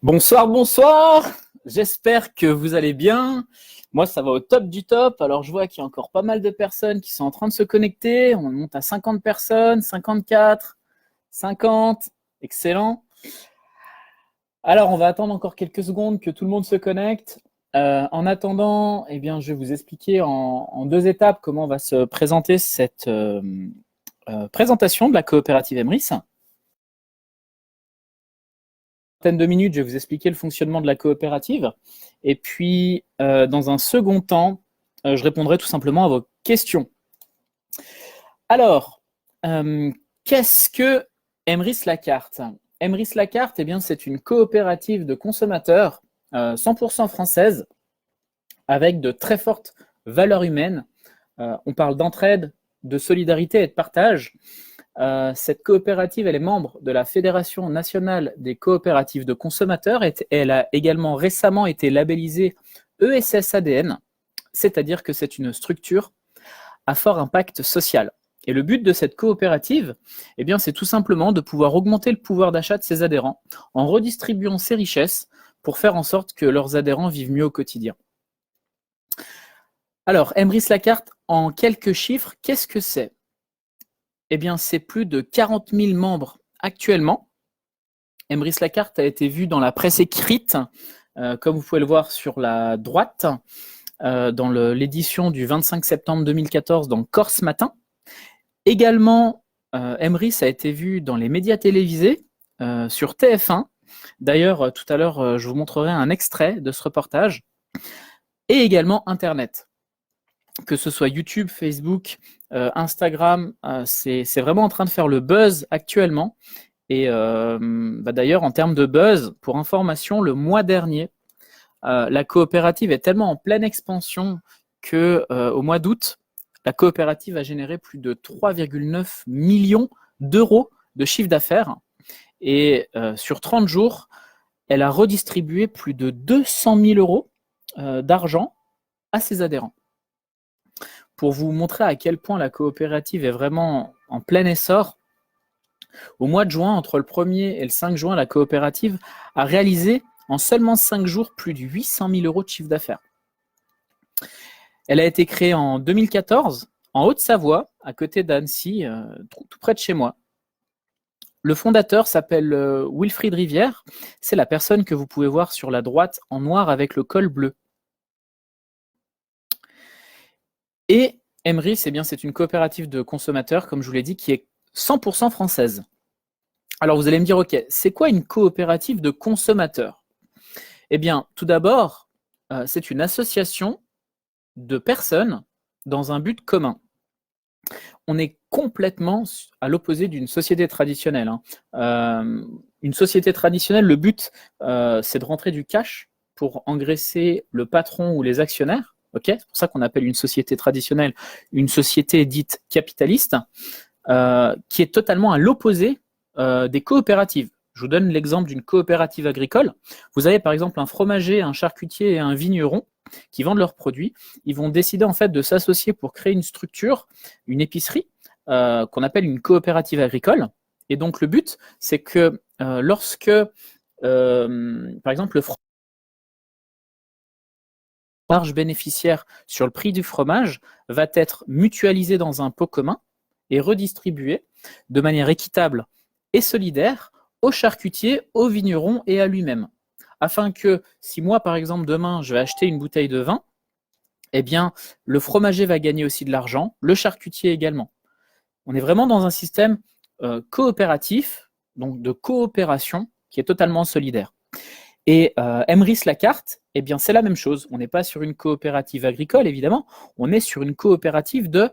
Bonsoir, bonsoir. J'espère que vous allez bien. Moi, ça va au top du top. Alors, je vois qu'il y a encore pas mal de personnes qui sont en train de se connecter. On monte à 50 personnes, 54, 50. Excellent. Alors, on va attendre encore quelques secondes que tout le monde se connecte. En attendant, eh bien, je vais vous expliquer en deux étapes comment va se présenter cette présentation de la coopérative Emrys. De minutes, je vais vous expliquer le fonctionnement de la coopérative. Et puis, dans un second temps, je répondrai tout simplement à vos questions. Alors, qu'est-ce que Emrys Lacarte? Emrys Lacarte, eh bien, c'est une coopérative de consommateurs 100% française avec de très fortes valeurs humaines. On parle d'entraide, de solidarité et de partage. Cette coopérative, elle est membre de la Fédération nationale des coopératives de consommateurs et elle a également récemment été labellisée ESS-ADN, c'est-à-dire que c'est une structure à fort impact social. Et le but de cette coopérative, eh bien, c'est tout simplement de pouvoir augmenter le pouvoir d'achat de ses adhérents en redistribuant ces richesses pour faire en sorte que leurs adhérents vivent mieux au quotidien. Alors, Emrys Lacarte, en quelques chiffres, qu'est-ce que c'est? Eh bien, c'est plus de 40 000 membres actuellement. Emrys Lacarte a été vu dans la presse écrite, comme vous pouvez le voir sur la droite, dans l'édition du 25 septembre 2014 dans Corse Matin. Également, Emrys a été vu dans les médias télévisés, sur TF1. D'ailleurs, tout à l'heure, je vous montrerai un extrait de ce reportage. Et également Internet. Que ce soit YouTube, Facebook, Instagram, c'est vraiment en train de faire le buzz actuellement. Et d'ailleurs, en termes de buzz, pour information, le mois dernier, la coopérative est tellement en pleine expansion qu'au mois d'août, la coopérative a généré plus de 3,9 millions d'euros de chiffre d'affaires. Et sur 30 jours, elle a redistribué plus de 200 000 euros d'argent à ses adhérents. Pour vous montrer à quel point la coopérative est vraiment en plein essor, au mois de juin, entre le 1er et le 5 juin, la coopérative a réalisé en seulement 5 jours plus de 800 000 euros de chiffre d'affaires. Elle a été créée en 2014 en Haute-Savoie, à côté d'Annecy, tout près de chez moi. Le fondateur s'appelle Wilfried Rivière. C'est la personne que vous pouvez voir sur la droite en noir avec le col bleu. Et Emrys, eh bien, c'est une coopérative de consommateurs, comme je vous l'ai dit, qui est 100% française. Alors vous allez me dire, ok, c'est quoi une coopérative de consommateurs? Eh bien, tout d'abord, c'est une association de personnes dans un but commun. On est complètement à l'opposé d'une société traditionnelle. Une société traditionnelle, le but, c'est de rentrer du cash pour engraisser le patron ou les actionnaires. Okay, c'est pour ça qu'on appelle une société traditionnelle une société dite capitaliste, qui est totalement à l'opposé des coopératives. Je vous donne l'exemple d'une coopérative agricole. Vous avez par exemple un fromager, un charcutier et un vigneron qui vendent leurs produits. Ils vont décider en fait de s'associer pour créer une structure, une épicerie, qu'on appelle une coopérative agricole. Et donc le but, c'est que lorsque, par exemple, le marge bénéficiaire sur le prix du fromage va être mutualisé dans un pot commun et redistribué de manière équitable et solidaire au charcutier, au vigneron et à lui-même. Afin que si moi, par exemple, demain, je vais acheter une bouteille de vin, eh bien, le fromager va gagner aussi de l'argent, le charcutier également. On est vraiment dans un système coopératif, donc de coopération, qui est totalement solidaire. Et Emrys Lacarte, eh bien, c'est la même chose. On n'est pas sur une coopérative agricole, évidemment, on est sur une coopérative de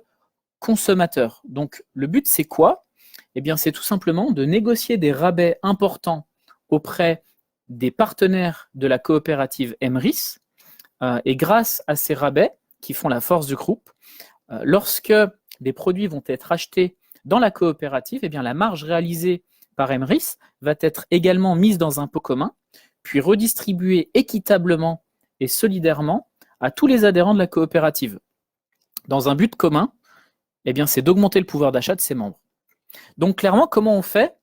consommateurs. Donc, le but, c'est quoi? Eh bien, c'est tout simplement de négocier des rabais importants auprès des partenaires de la coopérative Emrys. Et grâce à ces rabais, qui font la force du groupe, lorsque des produits vont être achetés dans la coopérative, eh bien, la marge réalisée par Emrys va être également mise dans un pot commun, puis redistribuée équitablement et solidairement à tous les adhérents de la coopérative. Dans un but commun, eh bien, c'est d'augmenter le pouvoir d'achat de ses membres. Donc clairement, comment on fait?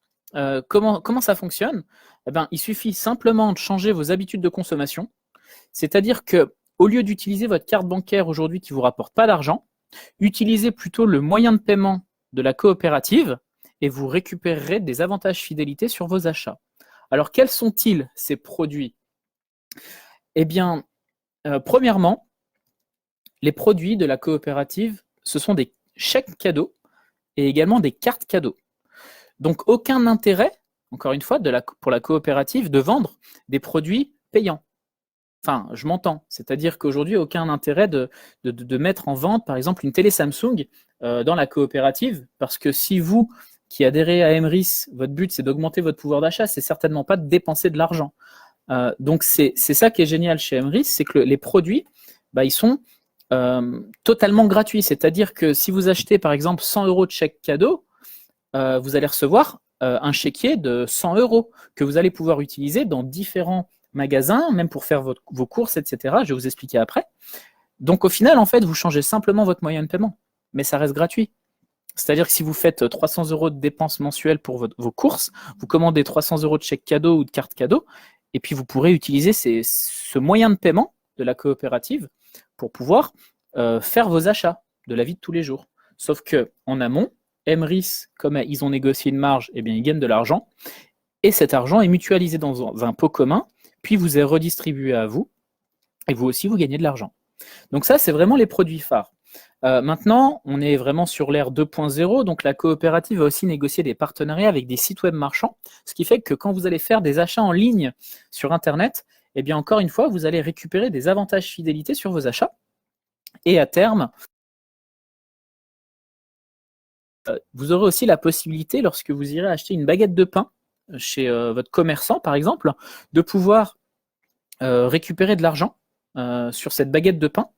comment ça fonctionne? Eh ben, il suffit simplement de changer vos habitudes de consommation. C'est-à-dire que au lieu d'utiliser votre carte bancaire aujourd'hui qui ne vous rapporte pas d'argent, utilisez plutôt le moyen de paiement de la coopérative et vous récupérerez des avantages fidélité sur vos achats. Alors, quels sont-ils ces produits? Eh bien, premièrement, les produits de la coopérative, ce sont des chèques cadeaux et également des cartes cadeaux. Donc, aucun intérêt, encore une fois, pour la coopérative de vendre des produits payants. Enfin, je m'entends. C'est-à-dire qu'aujourd'hui, aucun intérêt de mettre en vente, par exemple, une télé Samsung dans la coopérative, parce que si vous, qui adhérez à Emrys, votre but, c'est d'augmenter votre pouvoir d'achat, c'est certainement pas de dépenser de l'argent. Donc, c'est ça qui est génial chez Emrys, c'est que les produits, ils sont totalement gratuits. C'est-à-dire que si vous achetez, par exemple, 100 € de chèque cadeau, vous allez recevoir un chéquier de 100 € que vous allez pouvoir utiliser dans différents magasins, même pour faire vos courses, etc. Je vais vous expliquer après. Donc au final, en fait, vous changez simplement votre moyen de paiement, mais ça reste gratuit. C'est-à-dire que si vous faites 300 € de dépenses mensuelles pour vos courses, vous commandez 300 € de chèque cadeau ou de carte cadeau, et puis vous pourrez utiliser ce moyen de paiement de la coopérative pour pouvoir faire vos achats de la vie de tous les jours. Sauf qu'en amont, Emrys, comme ils ont négocié une marge, eh bien, ils gagnent de l'argent, et cet argent est mutualisé dans un pot commun, puis vous est redistribué à vous, et vous aussi, vous gagnez de l'argent. Donc ça, c'est vraiment les produits phares. Maintenant, on est vraiment sur l'ère 2.0, donc la coopérative va aussi négocier des partenariats avec des sites web marchands, ce qui fait que quand vous allez faire des achats en ligne sur Internet, eh bien encore une fois, vous allez récupérer des avantages fidélité sur vos achats, et à terme, vous aurez aussi la possibilité, lorsque vous irez acheter une baguette de pain chez votre commerçant, par exemple, de pouvoir récupérer de l'argent sur cette baguette de pain.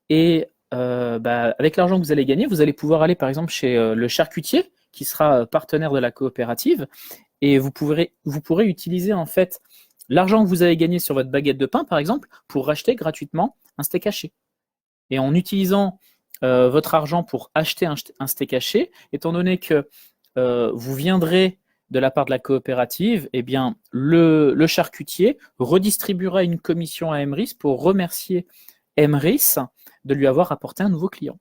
Et avec l'argent que vous allez gagner, vous allez pouvoir aller, par exemple, chez le charcutier, qui sera partenaire de la coopérative, et vous pourrez utiliser, en fait, l'argent que vous avez gagné sur votre baguette de pain, par exemple, pour racheter gratuitement un steak haché. Et en utilisant votre argent pour acheter un steak haché, étant donné que vous viendrez de la part de la coopérative, eh bien, le charcutier redistribuera une commission à Emrys pour remercier Emrys de lui avoir apporté un nouveau client.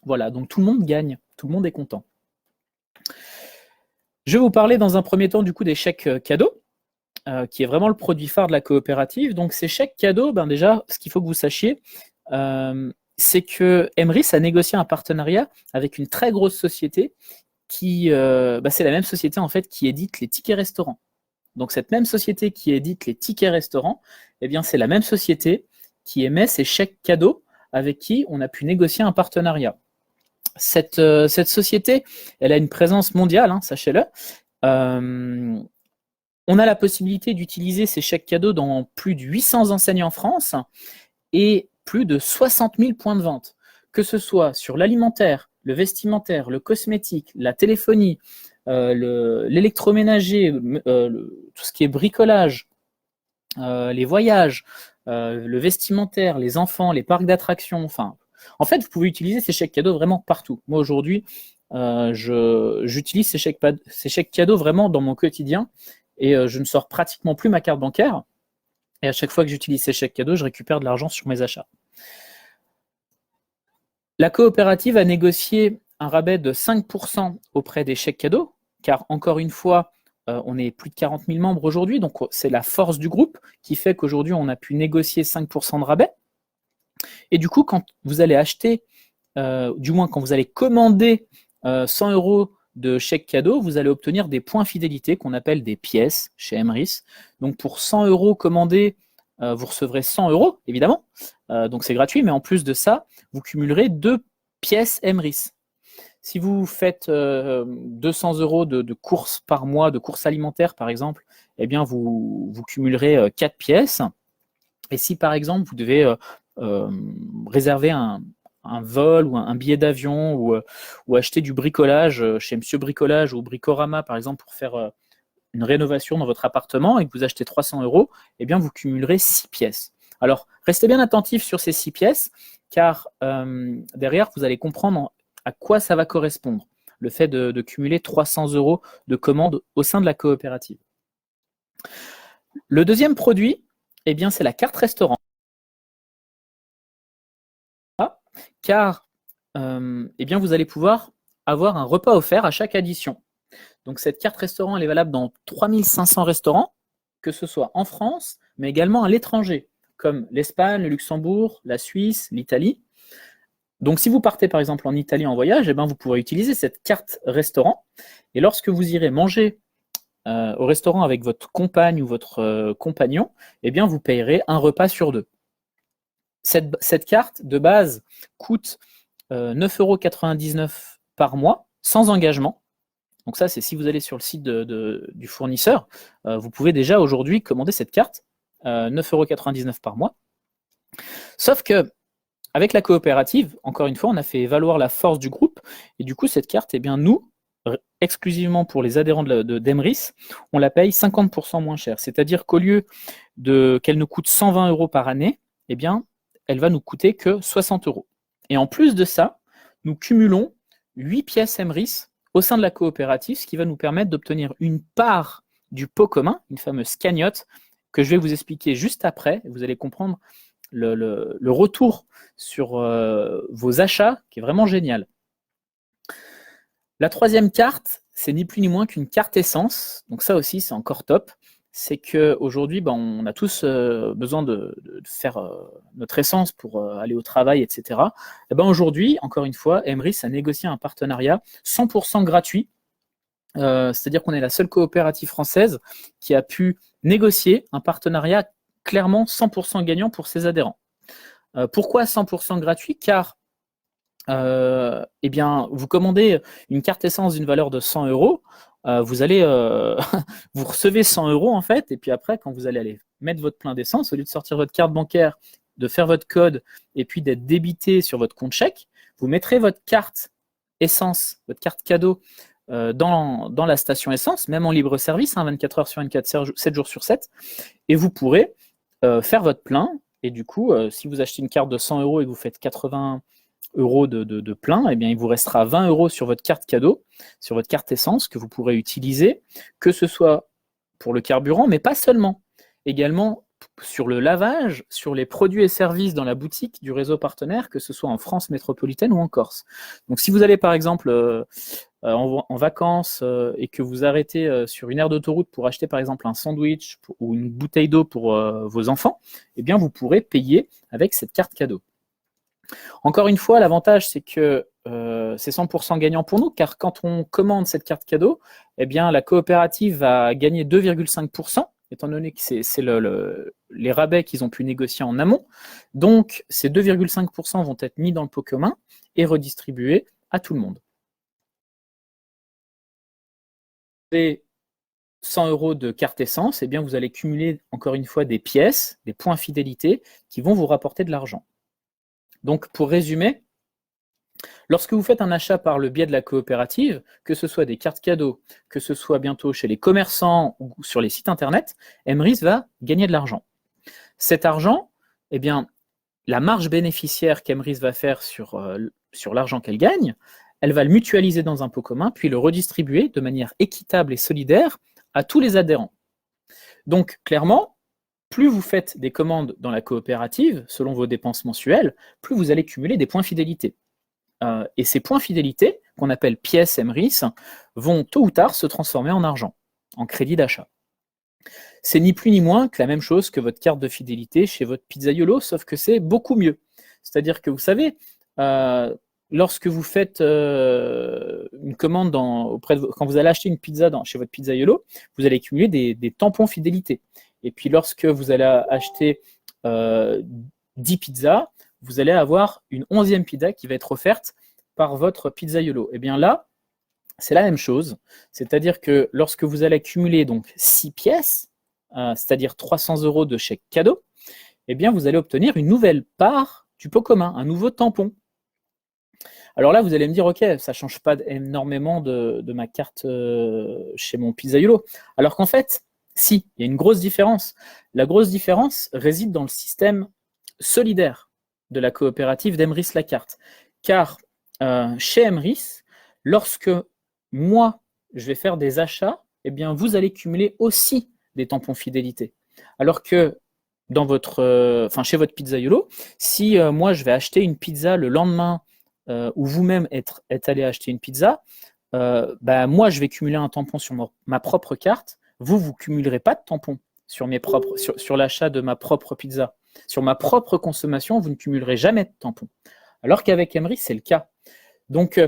Voilà, donc tout le monde gagne, tout le monde est content. Je vais vous parler dans un premier temps du coup des chèques cadeaux, qui est vraiment le produit phare de la coopérative. Donc ces chèques cadeaux, déjà, ce qu'il faut que vous sachiez, c'est que Emrys a négocié un partenariat avec une très grosse société qui, c'est la même société en fait qui édite les tickets restaurants. Donc cette même société qui édite les tickets restaurants, eh bien c'est la même société qui émet ces chèques cadeaux avec qui on a pu négocier un partenariat. Cette société, elle a une présence mondiale, sachez-le. On a la possibilité d'utiliser ces chèques cadeaux dans plus de 800 enseignes en France et plus de 60 000 points de vente, que ce soit sur l'alimentaire, le vestimentaire, le cosmétique, la téléphonie, l'électroménager, tout ce qui est bricolage, les voyages, le vestimentaire, les enfants, les parcs d'attractions, enfin, en fait, vous pouvez utiliser ces chèques cadeaux vraiment partout. Moi, aujourd'hui, j'utilise ces chèques cadeaux vraiment dans mon quotidien et je ne sors pratiquement plus ma carte bancaire. Et à chaque fois que j'utilise ces chèques cadeaux, je récupère de l'argent sur mes achats. La coopérative a négocié un rabais de 5% auprès des chèques cadeaux, car encore une fois, on est plus de 40 000 membres aujourd'hui, donc c'est la force du groupe qui fait qu'aujourd'hui, on a pu négocier 5% de rabais. Et du coup, quand vous allez acheter, du moins quand vous allez commander 100 € de chèque cadeau, vous allez obtenir des points fidélité qu'on appelle des pièces chez Emrys. Donc pour 100 € commandés, vous recevrez 100 €, évidemment. Donc c'est gratuit, mais en plus de ça, vous cumulerez 2 pièces Emrys. Si vous faites 200 € de courses par mois, de courses alimentaires par exemple, eh bien vous cumulerez 4 pièces. Et si par exemple vous devez réserver un vol ou un billet d'avion ou acheter du bricolage chez Monsieur Bricolage ou Bricorama par exemple pour faire une rénovation dans votre appartement et que vous achetez 300 €, eh bien vous cumulerez 6 pièces. Alors restez bien attentifs sur ces 6 pièces car derrière vous allez comprendre à quoi ça va correspondre. le fait de cumuler 300 € de commandes au sein de la coopérative. Le deuxième produit, eh bien, c'est la carte restaurant. Car eh bien, vous allez pouvoir avoir un repas offert à chaque addition. Donc cette carte restaurant, elle est valable dans 3500 restaurants, que ce soit en France, mais également à l'étranger, comme l'Espagne, le Luxembourg, la Suisse, l'Italie. Donc si vous partez par exemple en Italie en voyage, eh bien, vous pourrez utiliser cette carte restaurant. Et lorsque vous irez manger au restaurant avec votre compagne ou votre compagnon, eh bien, vous payerez un repas sur 2. Cette carte de base coûte 9,99 € par mois, sans engagement. Donc ça, c'est si vous allez sur le site du fournisseur, vous pouvez déjà aujourd'hui commander cette carte, 9,99 € par mois. Sauf que avec la coopérative, encore une fois, on a fait valoir la force du groupe, et du coup, cette carte, eh bien, nous, exclusivement pour les adhérents d'Emrys, on la paye 50% moins cher. C'est-à-dire qu'au lieu qu'elle nous coûte 120 € par année, eh bien, elle va nous coûter que 60 €. Et en plus de ça, nous cumulons 8 pièces Emrys au sein de la coopérative, ce qui va nous permettre d'obtenir une part du pot commun, une fameuse cagnotte, que je vais vous expliquer juste après. Vous allez comprendre le retour sur vos achats, qui est vraiment génial. La troisième carte, c'est ni plus ni moins qu'une carte essence. Donc ça aussi, c'est encore top. C'est qu'aujourd'hui, on a tous besoin de faire notre essence pour aller au travail, etc. Et aujourd'hui, encore une fois, Emrys a négocié un partenariat 100% gratuit. C'est-à-dire qu'on est la seule coopérative française qui a pu négocier un partenariat clairement 100% gagnant pour ses adhérents. Pourquoi 100% gratuit? Car eh bien, vous commandez une carte essence d'une valeur de 100 €, vous allez, vous recevez 100 € en fait, et puis après, quand vous allez aller mettre votre plein d'essence, au lieu de sortir votre carte bancaire, de faire votre code, et puis d'être débité sur votre compte chèque, vous mettrez votre carte essence, votre carte cadeau dans la station essence, même en libre service, 24 heures sur 24, 7 jours sur 7, et vous pourrez faire votre plein. Et du coup, si vous achetez une carte de 100 € et que vous faites 80 € de plein, eh bien, il vous restera 20 € sur votre carte cadeau, sur votre carte essence, que vous pourrez utiliser, que ce soit pour le carburant, mais pas seulement. Également sur le lavage, sur les produits et services dans la boutique du réseau partenaire, que ce soit en France métropolitaine ou en Corse. Donc si vous allez par exemple en vacances et que vous arrêtez sur une aire d'autoroute pour acheter par exemple un sandwich ou une bouteille d'eau pour vos enfants, eh bien vous pourrez payer avec cette carte cadeau. Encore une fois, l'avantage, c'est que c'est 100% gagnant pour nous, car quand on commande cette carte cadeau, eh bien, la coopérative va gagner 2,5%, étant donné que c'est les rabais qu'ils ont pu négocier en amont. Donc, ces 2,5% vont être mis dans le pot commun et redistribués à tout le monde. Et 100 € de carte essence, eh bien, vous allez cumuler encore une fois des pièces, des points fidélité qui vont vous rapporter de l'argent. Donc, pour résumer, lorsque vous faites un achat par le biais de la coopérative, que ce soit des cartes cadeaux, que ce soit bientôt chez les commerçants ou sur les sites internet, Emrys va gagner de l'argent. Cet argent, eh bien, la marge bénéficiaire qu'Emrys va faire sur l'argent qu'elle gagne, elle va le mutualiser dans un pot commun, puis le redistribuer de manière équitable et solidaire à tous les adhérents. Donc, clairement, plus vous faites des commandes dans la coopérative, selon vos dépenses mensuelles, plus vous allez cumuler des points fidélité. Et ces points fidélité, qu'on appelle pièces Emrys, vont tôt ou tard se transformer en argent, en crédit d'achat. C'est ni plus ni moins que la même chose que votre carte de fidélité chez votre pizzaiolo, sauf que c'est beaucoup mieux. C'est-à-dire que vous savez, lorsque vous faites une commande quand vous allez acheter une pizza chez votre pizzaiolo, vous allez cumuler des tampons fidélité. Et puis lorsque vous allez acheter 10 pizzas, vous allez avoir une 11e pizza qui va être offerte par votre pizzaiolo. Et bien là, c'est la même chose. C'est-à-dire que lorsque vous allez accumuler donc 6 pièces, c'est-à-dire 300 € de chèque cadeau, eh bien vous allez obtenir une nouvelle part du pot commun, un nouveau tampon. Alors là, vous allez me dire, ok, ça ne change pas énormément de ma carte chez mon pizzaiolo. Alors qu'en fait, si, il y a une grosse différence. La grosse différence réside dans le système solidaire de la coopérative d'Emrys Lacarte. Car chez Emrys, lorsque moi, je vais faire des achats, eh bien, vous allez cumuler aussi des tampons fidélité. Alors que dans chez votre pizzaiolo, si moi, je vais acheter une pizza le lendemain ou vous-même êtes allé acheter une pizza, moi, je vais cumuler un tampon sur ma propre carte. Vous cumulerez pas de tampons sur l'achat de ma propre pizza. Sur ma propre consommation, vous ne cumulerez jamais de tampons. Alors qu'avec Emery, c'est le cas. Donc,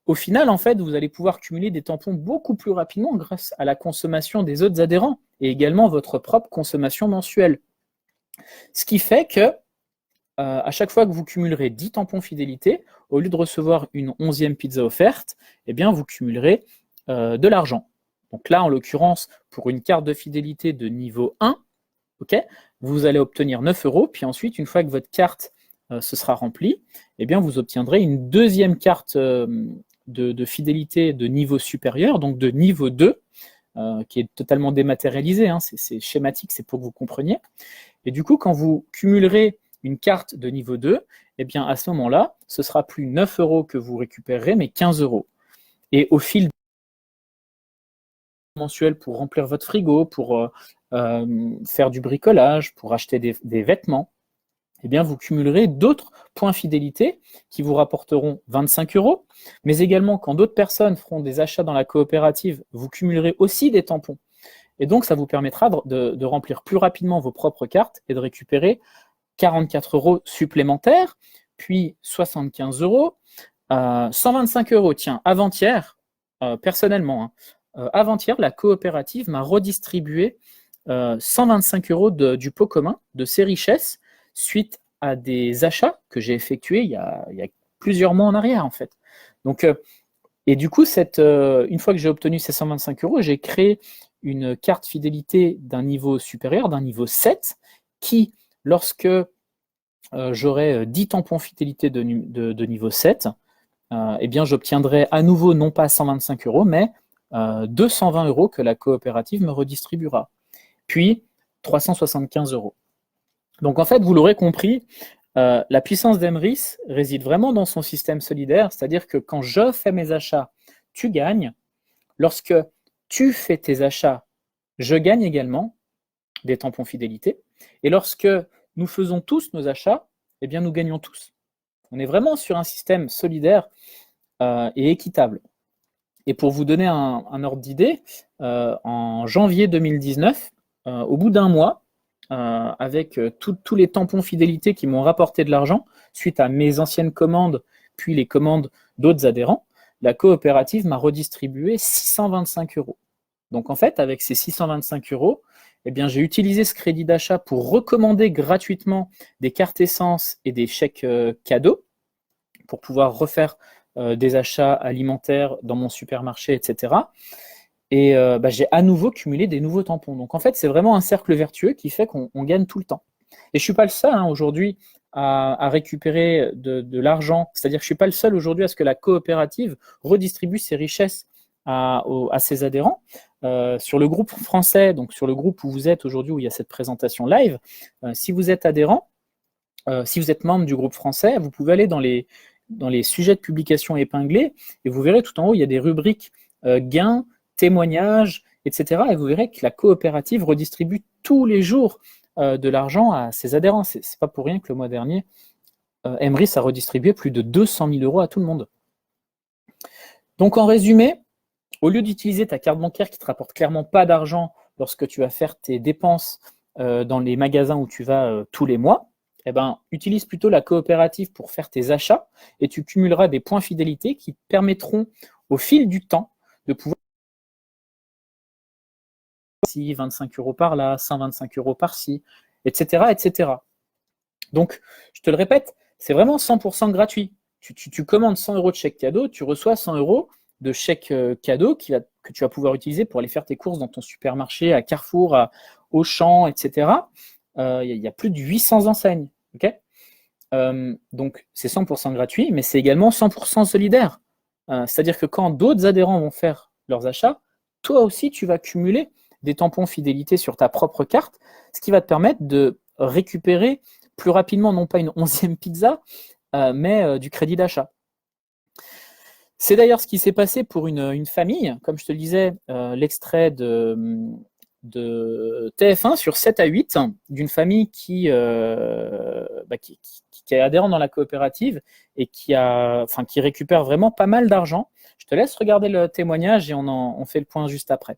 au final, en fait, vous allez pouvoir cumuler des tampons beaucoup plus rapidement grâce à la consommation des autres adhérents et également votre propre consommation mensuelle. Ce qui fait que à chaque fois que vous cumulerez 10 tampons fidélité, au lieu de recevoir une 11e pizza offerte, eh bien, vous cumulerez de l'argent. Donc là, en l'occurrence, pour une carte de fidélité de niveau 1, vous allez obtenir 9 €, puis ensuite, une fois que votre carte se sera remplie, eh bien, vous obtiendrez une deuxième carte de fidélité de niveau supérieur, donc de niveau 2, qui est totalement dématérialisée, hein, c'est schématique, c'est pour que vous compreniez. Et du coup, quand vous cumulerez une carte de niveau 2, eh bien, à ce moment-là, ce sera plus 9 € que vous récupérerez, mais 15 €. Et au fil mensuel pour remplir votre frigo, pour faire du bricolage, pour acheter des vêtements, eh bien, vous cumulerez d'autres points fidélité qui vous rapporteront 25 €, mais également quand d'autres personnes feront des achats dans la coopérative, vous cumulerez aussi des tampons. Et donc, ça vous permettra de remplir plus rapidement vos propres cartes et de récupérer 44 € supplémentaires, puis 75 €, 125 €. Tiens, avant-hier, personnellement, avant-hier, la coopérative m'a redistribué 125 € du pot commun de ces richesses suite à des achats que j'ai effectués il y a plusieurs mois en arrière, en fait. Donc, et du coup, une fois que j'ai obtenu ces 125 €, j'ai créé une carte fidélité d'un niveau supérieur, d'un niveau 7, qui, lorsque j'aurai 10 tampons fidélité de niveau 7, eh bien, j'obtiendrai à nouveau non pas 125 €, mais 220 € que la coopérative me redistribuera. Puis 375 €. Donc en fait, vous l'aurez compris, la puissance d'Emrys réside vraiment dans son système solidaire, c'est-à-dire que quand je fais mes achats, tu gagnes. Lorsque tu fais tes achats, je gagne également des tampons fidélité. Et lorsque nous faisons tous nos achats, eh bien nous gagnons tous. On est vraiment sur un système solidaire et équitable. Et pour vous donner un ordre d'idée, en janvier 2019, au bout d'un mois, avec tous les tampons fidélité qui m'ont rapporté de l'argent, suite à mes anciennes commandes, puis les commandes d'autres adhérents, la coopérative m'a redistribué 625 €. Donc en fait, avec ces 625 €, eh bien, j'ai utilisé ce crédit d'achat pour recommander gratuitement des cartes essence et des chèques cadeaux pour pouvoir refaire des achats alimentaires dans mon supermarché, etc. Et j'ai à nouveau cumulé des nouveaux tampons. Donc en fait, c'est vraiment un cercle vertueux qui fait qu'on gagne tout le temps. Et je ne suis pas le seul aujourd'hui à récupérer de l'argent. C'est-à-dire que je ne suis pas le seul aujourd'hui à ce que la coopérative redistribue ses richesses à ses adhérents. Sur le groupe français, donc sur le groupe où vous êtes aujourd'hui, où il y a cette présentation live, si vous êtes adhérent, si vous êtes membre du groupe français, vous pouvez aller dans les sujets de publication épinglés et vous verrez tout en haut, il y a des rubriques gains, témoignages, etc. Et vous verrez que la coopérative redistribue tous les jours de l'argent à ses adhérents. C'est pas pour rien que le mois dernier, Emrys a redistribué plus de 200 000 € à tout le monde. Donc en résumé, au lieu d'utiliser ta carte bancaire qui ne te rapporte clairement pas d'argent lorsque tu vas faire tes dépenses dans les magasins où tu vas tous les mois, eh ben, utilise plutôt la coopérative pour faire tes achats et tu cumuleras des points fidélité qui te permettront au fil du temps de pouvoir 25 € par là, 125 € par-ci, etc., etc. Donc, je te le répète, c'est vraiment 100% gratuit. Tu commandes 100 € de chèque cadeau, tu reçois 100 € de chèque cadeau que tu vas pouvoir utiliser pour aller faire tes courses dans ton supermarché, à Carrefour, à Auchan, etc. Il y a plus de 800 enseignes. Okay, donc, c'est 100% gratuit, mais c'est également 100% solidaire. C'est-à-dire que quand d'autres adhérents vont faire leurs achats, toi aussi, tu vas cumuler des tampons fidélité sur ta propre carte, ce qui va te permettre de récupérer plus rapidement, non pas une 11e pizza, mais du crédit d'achat. C'est d'ailleurs ce qui s'est passé pour une famille. Comme je te le disais, l'extrait de TF1 sur 7 à 8 d'une famille qui est adhérente dans la coopérative et qui récupère vraiment pas mal d'argent. Je te laisse regarder le témoignage et on fait le point juste après.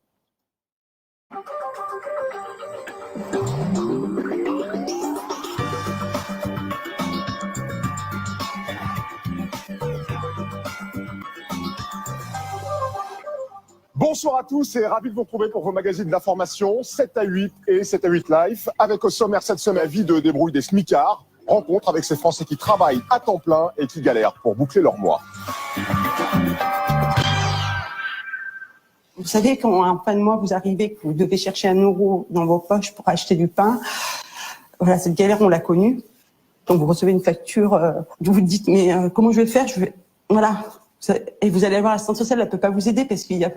Bonsoir à tous et ravi de vous retrouver pour vos magazines d'information 7 à 8 et 7 à 8 Live. Avec au sommaire cette semaine, vie de débrouille des smicards, rencontre avec ces Français qui travaillent à temps plein et qui galèrent pour boucler leur mois. Vous savez, quand en fin de mois vous arrivez, que vous devez chercher 1 euro dans vos poches pour acheter du pain, voilà, cette galère, on l'a connue. Donc vous recevez une facture, vous vous dites, mais comment je vais faire? Voilà. Et vous allez voir, l'assistante sociale, elle ne peut pas vous aider parce qu'il y a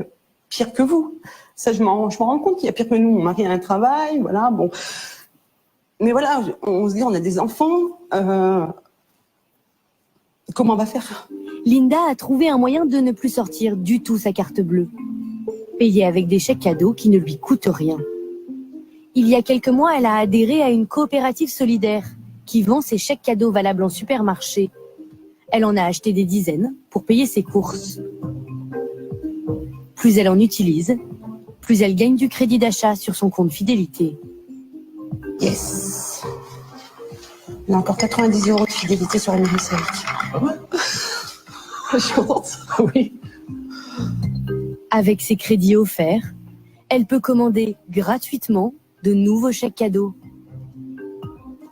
pire que vous. Ça, je m'en rends compte qu'il y a pire que nous. Mon mari a un travail, voilà, bon. Mais voilà, on se dit, on a des enfants, comment on va faire? Linda a trouvé un moyen de ne plus sortir du tout sa carte bleue. Payée avec des chèques cadeaux qui ne lui coûtent rien. Il y a quelques mois, elle a adhéré à une coopérative solidaire qui vend ses chèques cadeaux valables en supermarché. Elle en a acheté des dizaines pour payer ses courses. Plus elle en utilise, plus elle gagne du crédit d'achat sur son compte fidélité. Yes. On a encore 90 € de fidélité sur Emery Salik. Ah ouais? Je suis contente. Oui. Avec ses crédits offerts, elle peut commander gratuitement de nouveaux chèques cadeaux.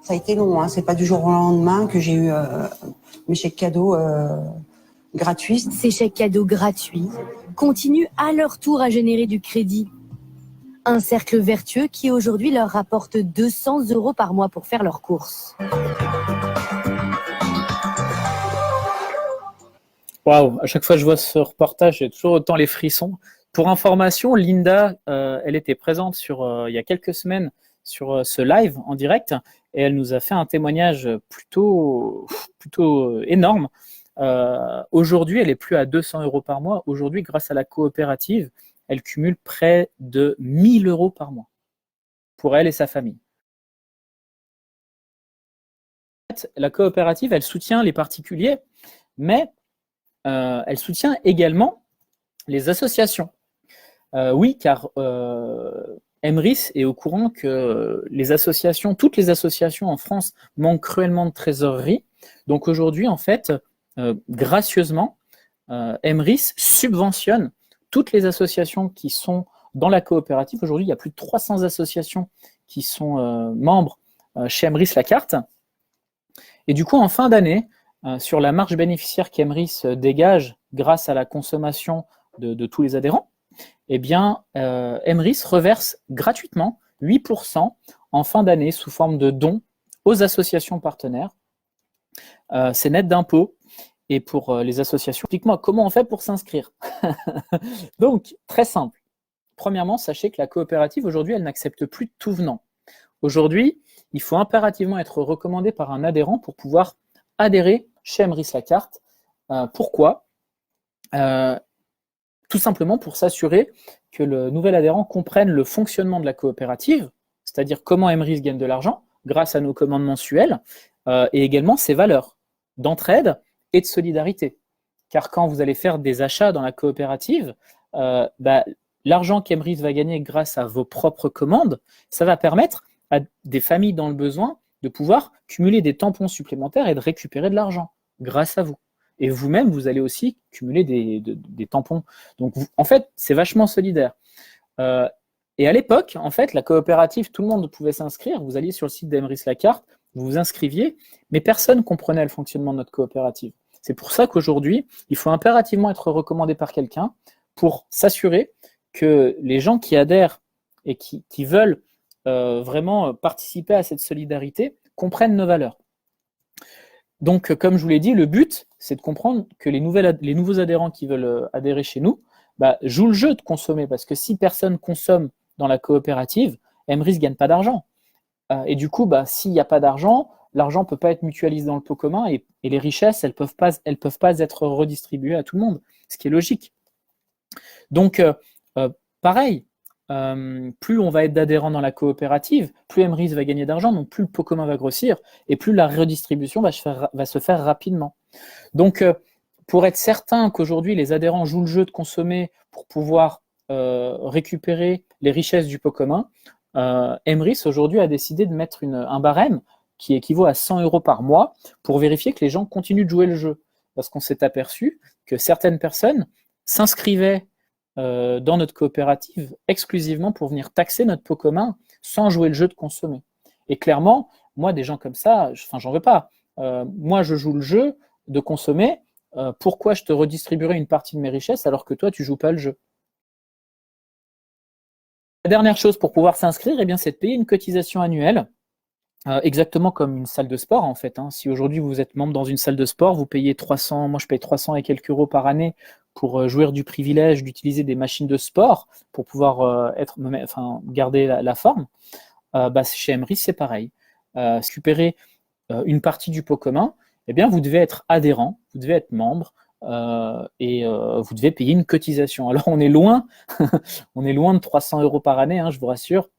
Ça a été long, hein. C'est pas du jour au lendemain que j'ai eu mes chèques cadeaux gratuits. Ces chèques cadeaux gratuits continuent à leur tour à générer du crédit. Un cercle vertueux qui aujourd'hui leur rapporte 200 € par mois pour faire leurs courses. Waouh, à chaque fois que je vois ce reportage, j'ai toujours autant les frissons. Pour information, Linda, elle était présente il y a quelques semaines sur ce live en direct et elle nous a fait un témoignage plutôt énorme. Aujourd'hui, elle est plus à 200 € par mois. Aujourd'hui, grâce à la coopérative, elle cumule près de 1 000 € par mois pour elle et sa famille. La coopérative, elle soutient les particuliers, mais elle soutient également les associations. Oui, car Emrys est au courant que toutes les associations en France manquent cruellement de trésorerie. Donc aujourd'hui, en fait, gracieusement, Emrys subventionne toutes les associations qui sont dans la coopérative. Aujourd'hui, il y a plus de 300 associations qui sont membres chez Emrys La Carte. Et du coup, en fin d'année, sur la marge bénéficiaire qu'Emrys dégage grâce à la consommation de tous les adhérents, eh bien, Emrys reverse gratuitement 8% en fin d'année sous forme de dons aux associations partenaires. C'est net d'impôts. Et pour les associations, explique-moi comment on fait pour s'inscrire. Donc, très simple. Premièrement, sachez que la coopérative, aujourd'hui, elle n'accepte plus de tout venant. Aujourd'hui, il faut impérativement être recommandé par un adhérent pour pouvoir adhérer chez Emrys La Carte. Pourquoi ? Tout simplement pour s'assurer que le nouvel adhérent comprenne le fonctionnement de la coopérative, c'est-à-dire comment Emrys gagne de l'argent grâce à nos commandes mensuelles, et également ses valeurs d'entraide et de solidarité. Car quand vous allez faire des achats dans la coopérative, l'argent qu'Emrys va gagner grâce à vos propres commandes, ça va permettre à des familles dans le besoin de pouvoir cumuler des tampons supplémentaires et de récupérer de l'argent grâce à vous. Et vous-même, vous allez aussi cumuler des tampons. Donc, en fait, c'est vachement solidaire. Et à l'époque, en fait, la coopérative, tout le monde pouvait s'inscrire. Vous alliez sur le site d'Emrys La Carte, vous vous inscriviez, mais personne ne comprenait le fonctionnement de notre coopérative. C'est pour ça qu'aujourd'hui, il faut impérativement être recommandé par quelqu'un pour s'assurer que les gens qui adhèrent et qui veulent vraiment participer à cette solidarité comprennent nos valeurs. Donc, comme je vous l'ai dit, le but, c'est de comprendre que les nouveaux adhérents qui veulent adhérer chez nous jouent le jeu de consommer, parce que si personne consomme dans la coopérative, Emrys ne gagne pas d'argent. Et du coup, s'il n'y a pas d'argent, l'argent ne peut pas être mutualisé dans le pot commun et les richesses, elles peuvent pas être redistribuées à tout le monde. ce qui est logique. Donc, pareil, plus on va être d'adhérents dans la coopérative, plus Emrys va gagner d'argent, donc plus le pot commun va grossir, et plus la redistribution va se faire rapidement. Donc, pour être certain qu'aujourd'hui, les adhérents jouent le jeu de consommer pour pouvoir récupérer les richesses du pot commun, Emrys aujourd'hui a décidé de mettre un barème qui équivaut à 100 € par mois pour vérifier que les gens continuent de jouer le jeu. Parce qu'on s'est aperçu que certaines personnes s'inscrivaient dans notre coopérative exclusivement pour venir taxer notre pot commun sans jouer le jeu de consommer. Et clairement, moi, des gens comme ça, j'en veux pas. Moi, je joue le jeu de consommer. Pourquoi je te redistribuerai une partie de mes richesses alors que toi, tu joues pas le jeu? La dernière chose pour pouvoir s'inscrire, eh bien, c'est de payer une cotisation annuelle, exactement comme une salle de sport en fait. Si aujourd'hui vous êtes membre dans une salle de sport, vous payez 300, moi je paye 300 et quelques euros par année pour jouir du privilège d'utiliser des machines de sport pour pouvoir garder la forme. Chez Emrys, c'est pareil. Récupérer une partie du pot commun, eh bien, vous devez être adhérent, vous devez être membre et vous devez payer une cotisation. Alors, on est loin, on est loin de 300 € par année, je vous rassure.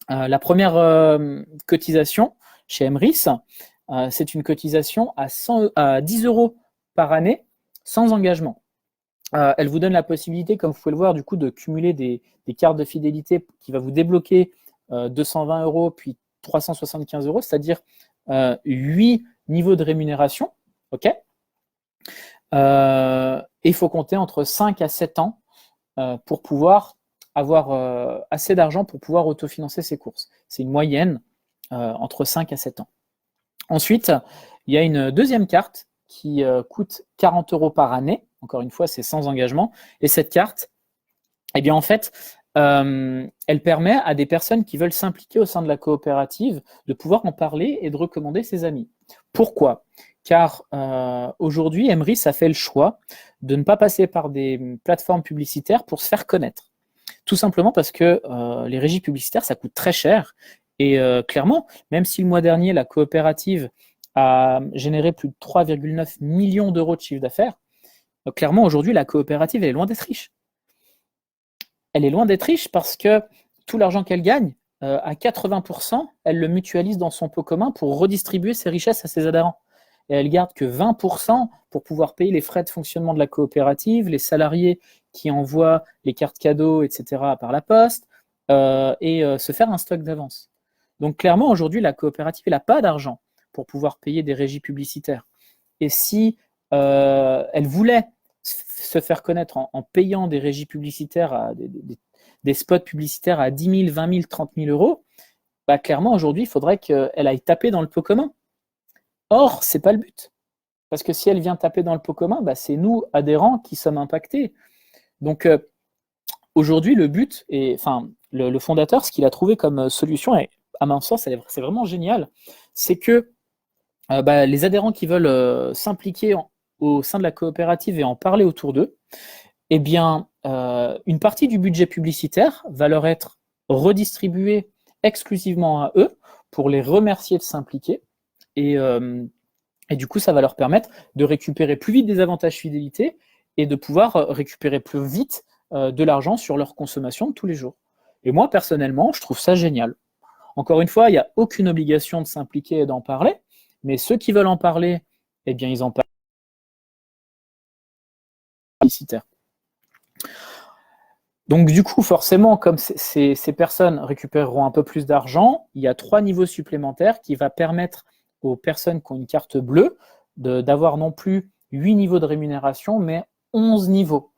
La première cotisation chez Emrys, c'est une cotisation à 10 € par année sans engagement. Elle vous donne la possibilité, comme vous pouvez le voir, du coup, de cumuler des cartes de fidélité qui va vous débloquer 220 € puis 375 €, c'est-à-dire 8 niveaux de rémunération. Ok. Il faut compter entre 5 à 7 ans pour pouvoir avoir assez d'argent pour pouvoir autofinancer ses courses. C'est une moyenne entre 5 à 7 ans. Ensuite, il y a une deuxième carte qui coûte 40 € par année. Encore une fois, c'est sans engagement. Et cette carte, eh bien, en fait, elle permet à des personnes qui veulent s'impliquer au sein de la coopérative de pouvoir en parler et de recommander ses amis. Pourquoi ? Car aujourd'hui, Emrys a fait le choix de ne pas passer par des plateformes publicitaires pour se faire connaître. Tout simplement parce que les régies publicitaires, ça coûte très cher. Et clairement, même si le mois dernier, la coopérative a généré plus de 3,9 millions d'euros de chiffre d'affaires, clairement, aujourd'hui, la coopérative, elle est loin d'être riche. Elle est loin d'être riche parce que tout l'argent qu'elle gagne, à 80%, elle le mutualise dans son pot commun pour redistribuer ses richesses à ses adhérents. Et elle garde que 20% pour pouvoir payer les frais de fonctionnement de la coopérative, les salariés qui envoient les cartes cadeaux, etc. par la poste, et se faire un stock d'avance. Donc clairement, aujourd'hui, la coopérative, elle n'a pas d'argent pour pouvoir payer des régies publicitaires. Et si elle voulait se faire connaître en payant des régies publicitaires, des spots publicitaires à 10 000, 20 000, 30 000 euros, clairement, aujourd'hui, il faudrait qu'elle aille taper dans le pot commun. Or, ce n'est pas le but. Parce que si elle vient taper dans le pot commun, c'est nous, adhérents, qui sommes impactés. Donc, aujourd'hui, le but, le fondateur, ce qu'il a trouvé comme solution, et à mon sens, c'est vraiment génial, c'est que les adhérents qui veulent s'impliquer au sein de la coopérative et en parler autour d'eux, eh bien, une partie du budget publicitaire va leur être redistribuée exclusivement à eux pour les remercier de s'impliquer. Et du coup, ça va leur permettre de récupérer plus vite des avantages fidélité et de pouvoir récupérer plus vite de l'argent sur leur consommation de tous les jours. Et moi, personnellement, je trouve ça génial. Encore une fois, il n'y a aucune obligation de s'impliquer et d'en parler, mais ceux qui veulent en parler, eh bien, ils en parlent. Donc du coup, forcément, comme ces personnes récupéreront un peu plus d'argent, il y a 3 niveaux supplémentaires qui vont permettre aux personnes qui ont une carte bleue d'avoir non plus 8 niveaux de rémunération, mais 11 niveaux.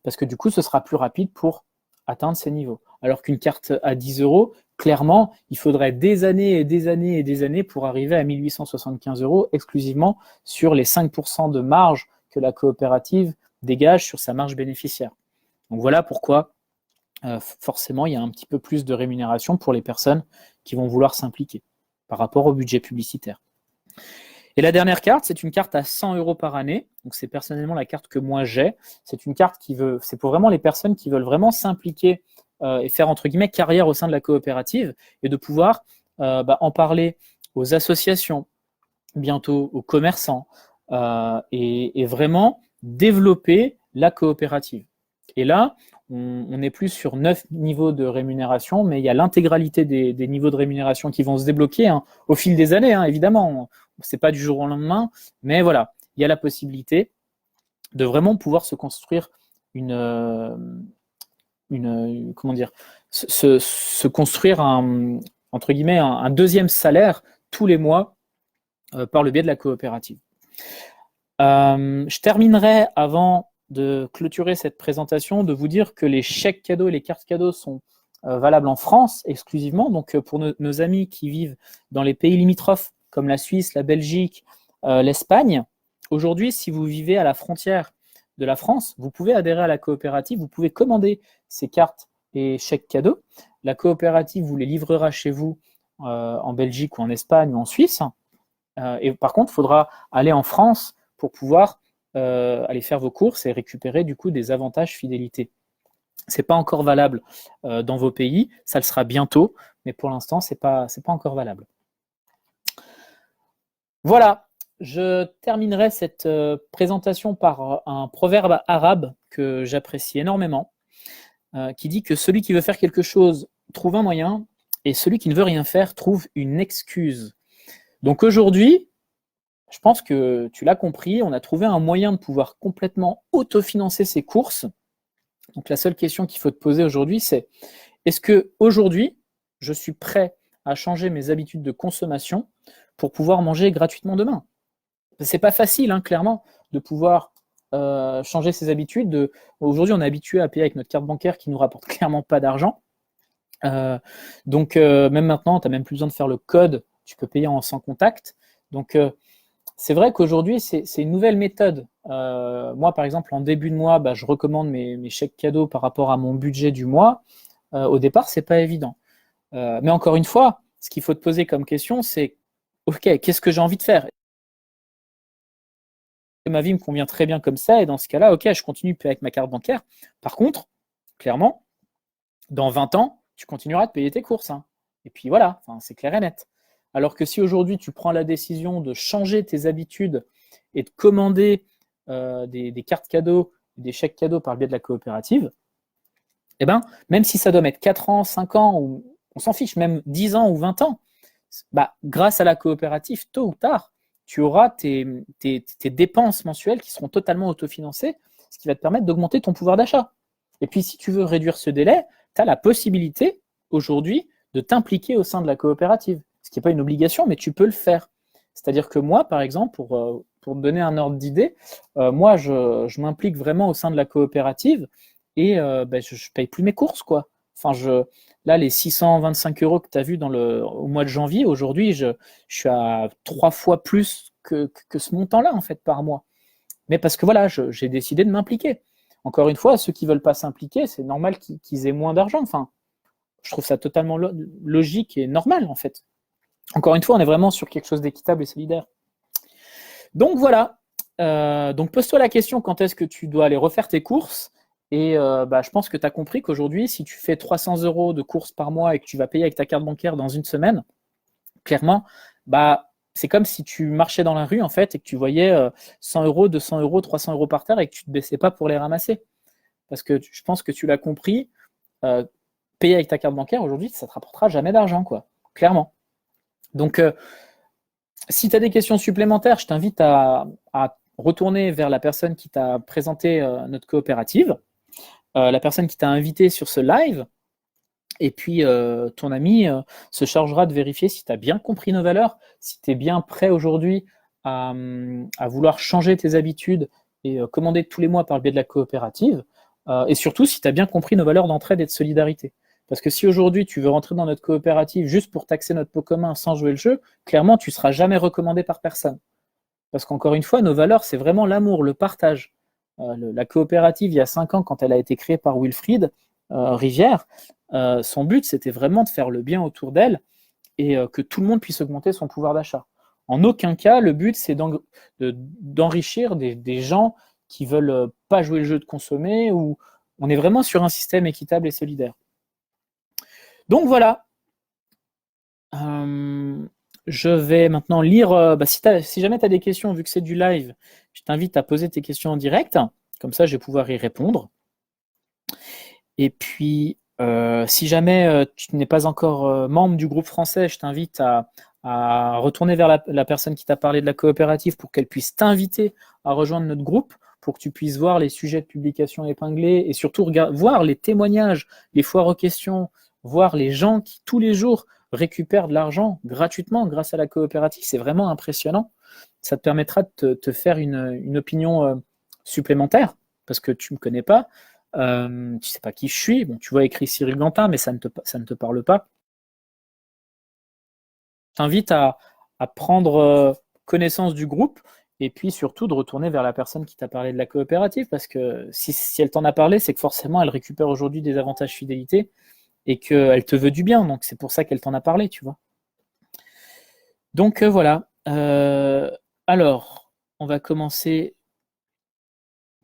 Parce que du coup, ce sera plus rapide pour atteindre ces niveaux. Alors qu'une carte à 10 €, clairement, il faudrait des années et des années et des années pour arriver à 1 875 € exclusivement sur les 5% de marge que la coopérative dégage sur sa marge bénéficiaire. Donc voilà pourquoi forcément il y a un petit peu plus de rémunération pour les personnes qui vont vouloir s'impliquer par rapport au budget publicitaire. Et la dernière carte, c'est une carte à 100 € par année. Donc c'est personnellement la carte que moi j'ai. C'est une carte c'est pour vraiment les personnes qui veulent vraiment s'impliquer et faire entre guillemets carrière au sein de la coopérative et de pouvoir en parler aux associations, bientôt aux commerçants et vraiment développer la coopérative. Et là, on n'est plus sur 9 niveaux de rémunération, mais il y a l'intégralité des niveaux de rémunération qui vont se débloquer au fil des années, évidemment. C'est pas du jour au lendemain, mais voilà, il y a la possibilité de vraiment pouvoir se construire comment dire, se construire entre guillemets un deuxième salaire tous les mois par le biais de la coopérative. Je terminerai avant de clôturer cette présentation, de vous dire que les chèques cadeaux et les cartes cadeaux sont valables en France exclusivement. Donc pour nos amis qui vivent dans les pays limitrophes comme la Suisse, la Belgique, l'Espagne, aujourd'hui, si vous vivez à la frontière de la France, vous pouvez adhérer à la coopérative, vous pouvez commander ces cartes et chèques cadeaux. La coopérative vous les livrera chez vous en Belgique ou en Espagne ou en Suisse. Et par contre, il faudra aller en France pour pouvoir aller faire vos courses et récupérer du coup des avantages fidélité. C'est pas encore valable dans vos pays, ça le sera bientôt, mais pour l'instant, c'est pas encore valable. Voilà, je terminerai cette présentation par un proverbe arabe que j'apprécie énormément, qui dit que celui qui veut faire quelque chose trouve un moyen, et celui qui ne veut rien faire trouve une excuse. Donc aujourd'hui, je pense que tu l'as compris, on a trouvé un moyen de pouvoir complètement autofinancer ses courses. Donc la seule question qu'il faut te poser aujourd'hui, c'est est-ce que aujourd'hui, je suis prêt à changer mes habitudes de consommation pour pouvoir manger gratuitement demain? C'est pas facile, clairement, de pouvoir changer ses habitudes. Aujourd'hui, on est habitué à payer avec notre carte bancaire qui nous rapporte clairement pas d'argent. Donc même maintenant, tu n'as même plus besoin de faire le code, tu peux payer sans contact. Donc c'est vrai qu'aujourd'hui, c'est une nouvelle méthode. Moi, par exemple, en début de mois, je recommande mes chèques cadeaux par rapport à mon budget du mois. Au départ, c'est pas évident. Mais encore une fois, ce qu'il faut te poser comme question, c'est ok, qu'est-ce que j'ai envie de faire? Ma vie me convient très bien comme ça, et dans ce cas-là, ok, je continue avec ma carte bancaire. Par contre, clairement, dans 20 ans, tu continueras de payer tes courses. Et puis voilà, c'est clair et net. Alors que si aujourd'hui, tu prends la décision de changer tes habitudes et de commander des cartes cadeaux, des chèques cadeaux par le biais de la coopérative, eh ben, même si ça doit mettre 4 ans, 5 ans, ou on s'en fiche, même 10 ans ou 20 ans, grâce à la coopérative, tôt ou tard, tu auras tes dépenses mensuelles qui seront totalement autofinancées, ce qui va te permettre d'augmenter ton pouvoir d'achat. Et puis, si tu veux réduire ce délai, tu as la possibilité aujourd'hui de t'impliquer au sein de la coopérative. Ce qui n'est pas une obligation, mais tu peux le faire. C'est-à-dire que moi, par exemple, pour te donner un ordre d'idée, moi, je m'implique vraiment au sein de la coopérative et je ne paye plus mes courses, quoi. Là, les 625 € que tu as vus au mois de janvier, aujourd'hui, je suis à 3 fois plus que ce montant-là, en fait, par mois. Mais parce que voilà, j'ai décidé de m'impliquer. Encore une fois, ceux qui ne veulent pas s'impliquer, c'est normal qu'ils aient moins d'argent. Je trouve ça totalement logique et normal, en fait. Encore une fois, on est vraiment sur quelque chose d'équitable et solidaire. Donc voilà. Donc pose-toi la question, quand est-ce que tu dois aller refaire tes courses? Et je pense que tu as compris qu'aujourd'hui, si tu fais 300 € de courses par mois et que tu vas payer avec ta carte bancaire dans une semaine, clairement, c'est comme si tu marchais dans la rue en fait et que tu voyais 100 €, 200 €, 300 € par terre et que tu ne te baissais pas pour les ramasser. Parce que je pense que tu l'as compris, payer avec ta carte bancaire aujourd'hui, ça ne te rapportera jamais d'argent, quoi. Clairement. Donc, si tu as des questions supplémentaires, je t'invite à retourner vers la personne qui t'a présenté notre coopérative, la personne qui t'a invité sur ce live, et puis ton ami se chargera de vérifier si tu as bien compris nos valeurs, si tu es bien prêt aujourd'hui à vouloir changer tes habitudes et commander tous les mois par le biais de la coopérative, et surtout si tu as bien compris nos valeurs d'entraide et de solidarité. Parce que si aujourd'hui tu veux rentrer dans notre coopérative juste pour taxer notre pot commun sans jouer le jeu, clairement tu ne seras jamais recommandé par personne. Parce qu'encore une fois, nos valeurs, c'est vraiment l'amour, le partage. La coopérative, il y a 5 ans, quand elle a été créée par Wilfried Rivière, son but, c'était vraiment de faire le bien autour d'elle et que tout le monde puisse augmenter son pouvoir d'achat. En aucun cas, le but, c'est d'enrichir des gens qui ne veulent pas jouer le jeu de consommer, ou on est vraiment sur un système équitable et solidaire. Donc voilà. Je vais maintenant lire. Si jamais tu as des questions, vu que c'est du live, je t'invite à poser tes questions en direct. Comme ça, je vais pouvoir y répondre. Et puis, si jamais tu n'es pas encore membre du groupe français, je t'invite à retourner vers la personne qui t'a parlé de la coopérative pour qu'elle puisse t'inviter à rejoindre notre groupe, pour que tu puisses voir les sujets de publication épinglés et surtout voir les témoignages, les foires aux questions, voir les gens qui tous les jours récupèrent de l'argent gratuitement grâce à la coopérative. C'est vraiment impressionnant. Ça te permettra de te faire une opinion supplémentaire parce que tu ne me connais pas. Tu ne sais pas qui je suis. Bon, tu vois écrit Cyril Gantin, mais ça ne te parle pas. Je t'invite à prendre connaissance du groupe et puis surtout de retourner vers la personne qui t'a parlé de la coopérative parce que si elle t'en a parlé, c'est que forcément elle récupère aujourd'hui des avantages fidélité et qu'elle te veut du bien. Donc c'est pour ça qu'elle t'en a parlé, tu vois. Donc voilà. Alors, on va commencer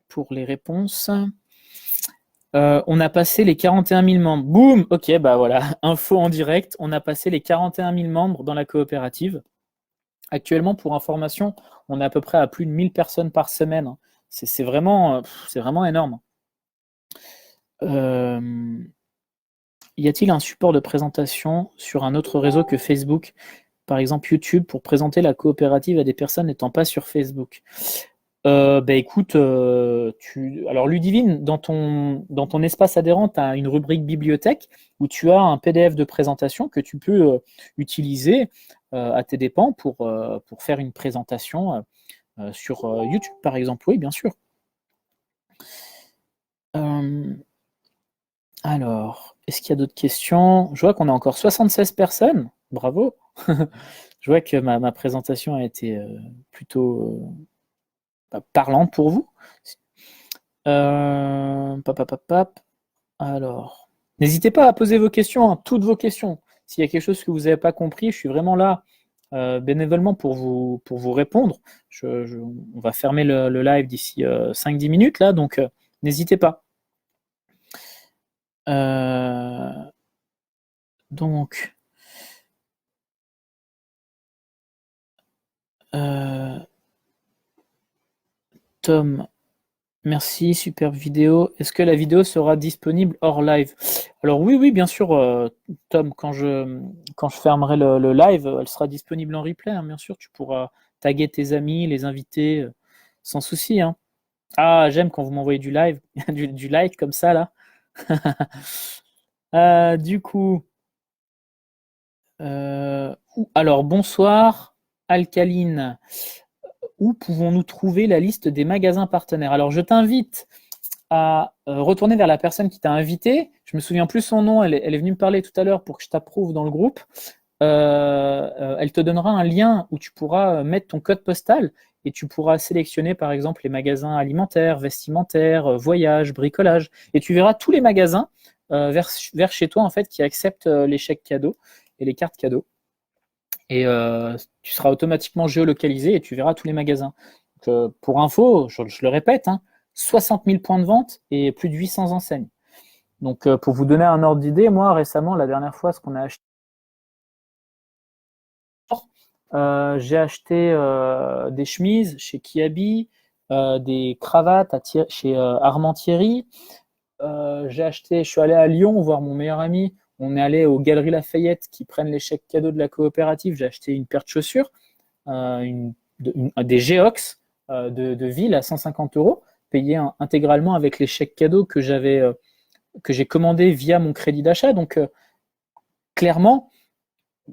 pour les réponses. On a passé les 41 000 membres. Boum. Ok, bah voilà, info en direct. On a passé les 41 000 membres dans la coopérative. Actuellement, pour information, on est à peu près à plus de 1000 personnes par semaine. C'est vraiment énorme. Y a-t-il un support de présentation sur un autre réseau que Facebook, par exemple YouTube, pour présenter la coopérative à des personnes n'étant pas sur Facebook? Écoute, alors Ludivine, dans ton espace adhérent, tu as une rubrique bibliothèque où tu as un PDF de présentation que tu peux utiliser à tes dépens pour faire une présentation sur YouTube, par exemple. Oui, bien sûr. Alors, est-ce qu'il y a d'autres questions? Je vois qu'on a encore 76 personnes. Bravo. Je vois que ma présentation a été plutôt parlante pour vous. Alors, n'hésitez pas à poser vos questions, hein, toutes vos questions. S'il y a quelque chose que vous n'avez pas compris, je suis vraiment là bénévolement pour vous répondre. On va fermer le live d'ici 5-10 minutes, là, donc n'hésitez pas. Donc, Tom, merci, superbe vidéo. Est-ce que la vidéo sera disponible hors live? Alors oui, bien sûr, Tom, quand je fermerai le live, elle sera disponible en replay, hein, bien sûr, tu pourras taguer tes amis, les inviter, sans souci. Hein. Ah, j'aime quand vous m'envoyez du live, du like comme ça, là. Du coup, alors bonsoir, Alcaline. Où pouvons-nous trouver la liste des magasins partenaires? Alors, je t'invite à retourner vers la personne qui t'a invité. Je me souviens plus son nom, elle est venue me parler tout à l'heure pour que je t'approuve dans le groupe. Elle te donnera un lien où tu pourras mettre ton code postal et tu pourras sélectionner par exemple les magasins alimentaires, vestimentaires, voyages, bricolage. Et tu verras tous les magasins vers chez toi en fait qui acceptent les chèques cadeaux et les cartes cadeaux. Et tu seras automatiquement géolocalisé et tu verras tous les magasins. Donc, pour info, je le répète, 60 000 points de vente et plus de 800 enseignes. Donc pour vous donner un ordre d'idée, moi récemment, la dernière fois, ce qu'on a acheté, j'ai acheté des chemises chez Kiabi, des cravates chez Armand Thierry. Je suis allé à Lyon voir mon meilleur ami. On est allé aux Galeries Lafayette qui prennent les chèques cadeaux de la coopérative. J'ai acheté une paire de chaussures, des Geox de ville à 150 €, payé intégralement avec les chèques cadeaux que j'ai commandés via mon crédit d'achat. Donc, clairement,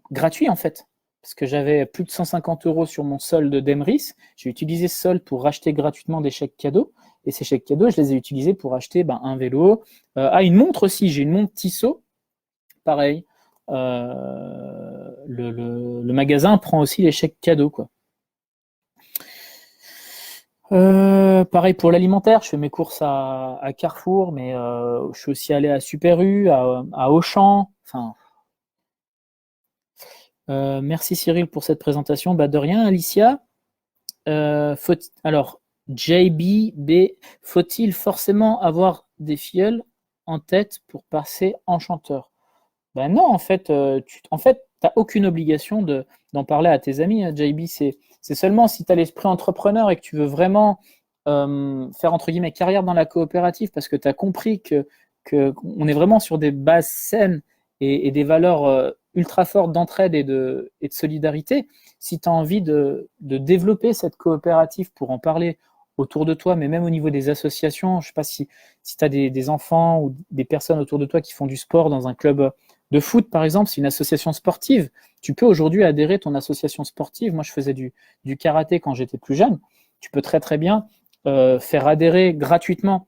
gratuit en fait. Parce que j'avais plus de 150 € sur mon solde d'Emrys. J'ai utilisé ce solde pour racheter gratuitement des chèques cadeaux. Et ces chèques cadeaux, je les ai utilisés pour acheter un vélo. Une montre aussi. J'ai une montre Tissot. Pareil, le magasin prend aussi les chèques cadeaux, quoi. Pareil pour l'alimentaire, je fais mes courses à Carrefour, mais je suis aussi allé à Super U, à Auchan. Enfin, merci Cyril pour cette présentation. De rien, Alicia. Alors, JBB, faut-il forcément avoir des filleuls en tête pour passer enchanteur? Ben non, en fait, Tu n'as aucune obligation d'en parler à tes amis, JB. C'est seulement si tu as l'esprit entrepreneur et que tu veux vraiment faire, entre guillemets, carrière dans la coopérative parce que tu as compris qu'on est vraiment sur des bases saines et des valeurs ultra fortes d'entraide et de solidarité. Si tu as envie de développer cette coopérative pour en parler autour de toi, mais même au niveau des associations, je ne sais pas si tu as des enfants ou des personnes autour de toi qui font du sport dans un club de foot, par exemple, c'est une association sportive. Tu peux aujourd'hui adhérer à ton association sportive. Moi, je faisais du karaté quand j'étais plus jeune. Tu peux très, très bien faire adhérer gratuitement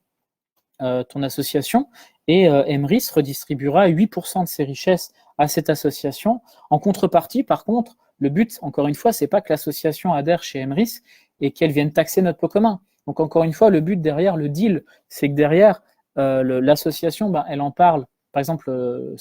ton association et Emrys redistribuera 8% de ses richesses à cette association. En contrepartie, par contre, le but, encore une fois, c'est pas que l'association adhère chez Emrys et qu'elle vienne taxer notre pot commun. Donc, encore une fois, le but derrière, le deal, c'est que derrière, l'association, elle en parle. Par exemple,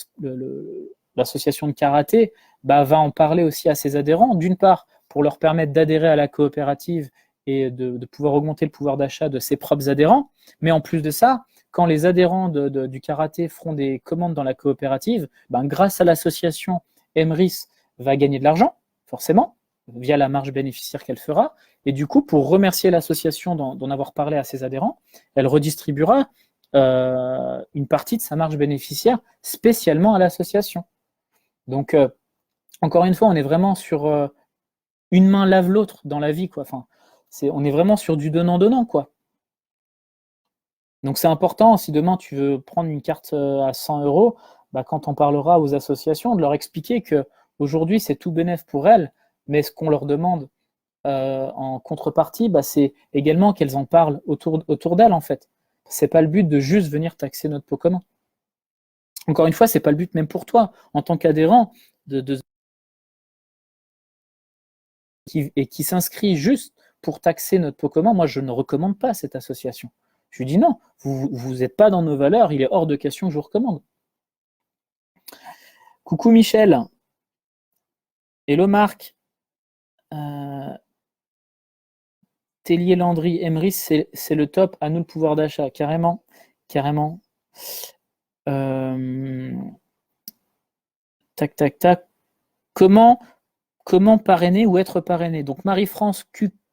l'association de karaté va en parler aussi à ses adhérents, d'une part, pour leur permettre d'adhérer à la coopérative et de pouvoir augmenter le pouvoir d'achat de ses propres adhérents. Mais en plus de ça, quand les adhérents du karaté feront des commandes dans la coopérative, grâce à l'association, Emrys va gagner de l'argent, forcément, via la marge bénéficiaire qu'elle fera. Et du coup, pour remercier l'association d'en avoir parlé à ses adhérents, elle redistribuera une partie de sa marge bénéficiaire spécialement à l'association. Donc, encore une fois, on est vraiment sur une main lave l'autre dans la vie, quoi. Enfin, on est vraiment sur du donnant-donnant, quoi. Donc c'est important, si demain tu veux prendre une carte à 100 €, quand on parlera aux associations, de leur expliquer qu'aujourd'hui c'est tout bénef pour elles, mais ce qu'on leur demande en contrepartie, c'est également qu'elles en parlent autour d'elles en fait. C'est pas le but de juste venir taxer notre pot commun. Encore une fois, c'est pas le but même pour toi, en tant qu'adhérent, qui s'inscrit juste pour taxer notre pot commun. Moi, je ne recommande pas cette association. Je lui dis non, vous n'êtes pas dans nos valeurs, il est hors de question que je vous recommande. Coucou Michel. Hello Marc. Tellier Landry, Emrys, c'est le top, à nous le pouvoir d'achat, carrément. Tac. Comment parrainer ou être parrainé? Donc Marie-France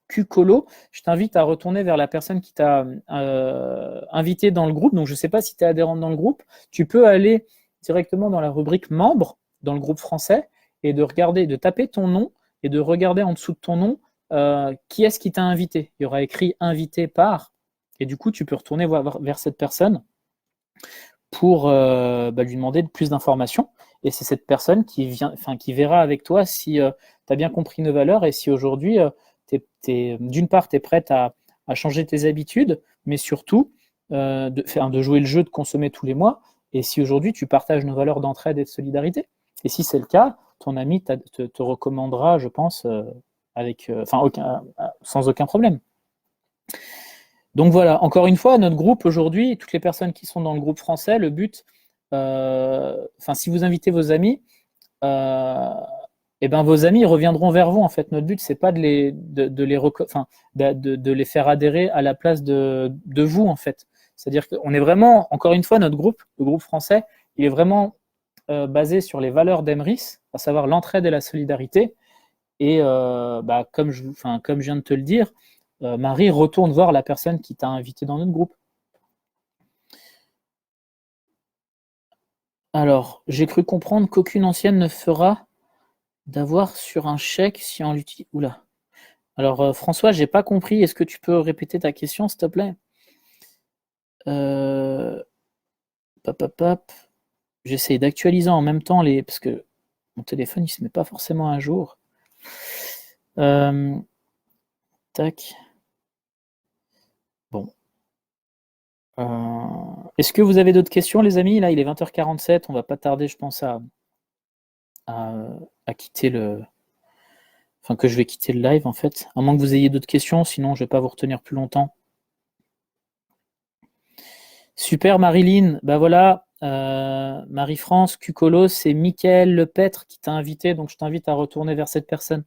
Cucolo, je t'invite à retourner vers la personne qui t'a invité dans le groupe. Donc je ne sais pas si tu es adhérente dans le groupe. Tu peux aller directement dans la rubrique membres dans le groupe français et de taper ton nom et de regarder en dessous de ton nom qui est-ce qui t'a invité. Il y aura écrit invité par, et du coup tu peux retourner vers cette personne pour lui demander plus d'informations. Et c'est cette personne qui verra avec toi si tu as bien compris nos valeurs et si aujourd'hui, d'une part, tu es prête à changer tes habitudes, mais surtout de jouer le jeu de consommer tous les mois, et si aujourd'hui tu partages nos valeurs d'entraide et de solidarité. Et si c'est le cas, ton ami te recommandera, je pense, sans aucun problème. Donc voilà, encore une fois, notre groupe aujourd'hui, toutes les personnes qui sont dans le groupe français, le but, si vous invitez vos amis, vos amis reviendront vers vous. En fait, notre but, c'est pas de les faire adhérer à la place de vous, en fait. C'est-à-dire qu'on est vraiment, encore une fois, notre groupe, le groupe français, il est vraiment basé sur les valeurs d'Emrys, à savoir l'entraide et la solidarité. Et comme je viens de te le dire, Marie, retourne voir la personne qui t'a invité dans notre groupe. Alors, j'ai cru comprendre qu'aucune ancienne ne fera d'avoir sur un chèque si on l'utilise. Oula. Alors, François, j'ai pas compris. Est-ce que tu peux répéter ta question, s'il te plaît? J'essaie d'actualiser en même temps parce que mon téléphone, il se met pas forcément à jour. Tac. Bon. Est-ce que vous avez d'autres questions, les amis? Là, il est 20h47. On va pas tarder, je pense, à quitter que je vais quitter le live, en fait. À moins que vous ayez d'autres questions, sinon je vais pas vous retenir plus longtemps. Super, Marilyn. Voilà. Marie-France Cucolo, c'est Mickaël Lepêtre qui t'a invité. Donc, je t'invite à retourner vers cette personne.